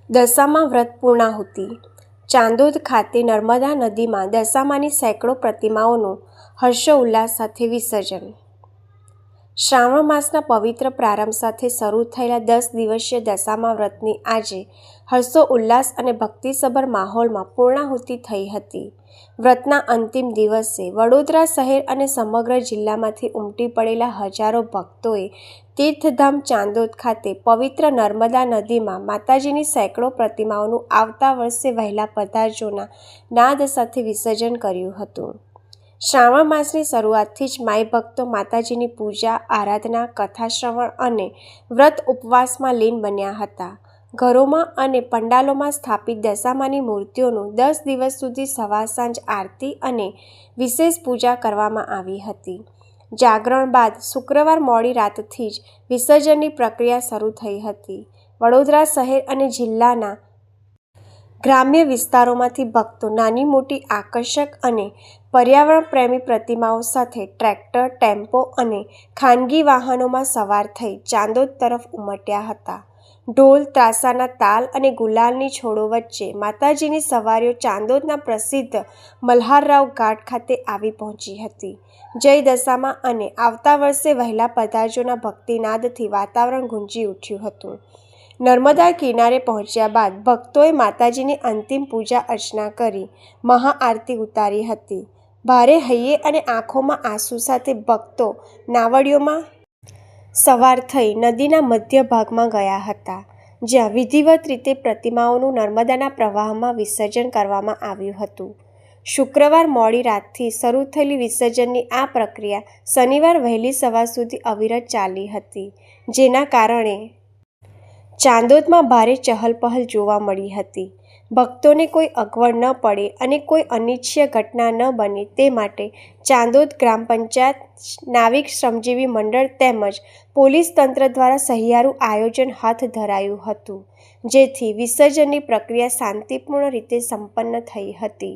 દશામા વ્રત પૂર્ણાહુતિ. ચાંદોદ ખાતે નર્મદા નદીમાં દશામાની સેંકડો પ્રતિમાઓનું હર્ષોલ્લાસ સાથે વિસર્જન. શ્રાવણ માસના પવિત્ર પ્રારંભ સાથે શરૂ થયેલા 10 દિવસીય દશામા વ્રતની આજે હર્ષોલ્લાસ અને ભક્તિસભર માહોલમાં પૂર્ણાહુતિ થઈ હતી. વ્રતના અંતિમ દિવસે વડોદરા શહેર અને સમગ્ર જિલ્લામાંથી ઉમટી પડેલા હજારો ભક્તોએ તીર્થધામ ચાંદોદ ખાતે પવિત્ર નર્મદા નદીમાં માતાજીની સેંકડો પ્રતિમાઓનું આવતા વર્ષે વહેલા પધારજોના નાદ સાથે વિસર્જન કર્યું હતું. શ્રાવણ માસની શરૂઆતથી જ માઈ ભક્તો માતાજીની પૂજા, આરાધના, કથા શ્રવણ અને વ્રત ઉપવાસમાં લીન બન્યા હતા. ઘરોમાં અને પંડાલોમાં સ્થાપિત દશામાની મૂર્તિઓનું 10 દિવસ સુધી સવાર સાંજ આરતી અને વિશેષ પૂજા કરવામાં આવી હતી. જાગરણ બાદ શુક્રવાર મોડી રાતથી જ વિસર્જનની પ્રક્રિયા શરૂ થઈ હતી. વડોદરા શહેર અને જિલ્લાના ગ્રામ્ય વિસ્તારોમાંથી ભક્તો નાની મોટી આકર્ષક અને પર્યાવરણ પ્રેમી પ્રતિમાઓ સાથે ટ્રેક્ટર, ટેમ્પો અને ખાનગી વાહનોમાં સવાર થઈ ચાંદોદ તરફ ઉમટ્યા હતા. ઢોલ, ત્રાસાના તાલ અને ગુલાલની છોડો વચ્ચે માતાજીની સવારીઓ ચાંદોદના પ્રસિદ્ધ મલ્હારરાવ ઘાટ ખાતે આવી પહોંચી હતી. જય દશામા અને આવતા વર્ષે વહેલા પધારજોના ભક્તિનાદથી વાતાવરણ ગુંજી ઉઠ્યું હતું. નર્મદા કિનારે પહોંચ્યા બાદ ભક્તોએ માતાજીની અંતિમ પૂજા અર્ચના કરી મહાઆરતી ઉતારી હતી. ભારે હૈયે અને આંખોમાં આંસુ સાથે ભક્તો નાવડીઓમાં સવાર થઈ નદીના મધ્ય ભાગમાં ગયા હતા, જ્યાં વિધિવત રીતે પ્રતિમાઓનું નર્મદાના પ્રવાહમાં વિસર્જન કરવામાં આવ્યું હતું. શુક્રવાર મોડી રાતથી શરૂ થયેલી વિસર્જનની આ પ્રક્રિયા શનિવાર વહેલી સવાર સુધી અવિરત ચાલી હતી, જેના કારણે ચાંદોદમાં ભારે ચહલપહલ જોવા મળી હતી. ભક્તોને કોઈ અગવડ ન પડે અને કોઈ અનિચ્છનીય ઘટના ન બને તે માટે ચાંદોદ ગ્રામ પંચાયત, નાવિક શ્રમજીવી મંડળ તેમજ પોલીસ તંત્ર દ્વારા સહિયારું આયોજન હાથ ધરાયું હતું, જેથી વિસર્જનની પ્રક્રિયા શાંતિપૂર્ણ રીતે સંપન્ન થઈ હતી.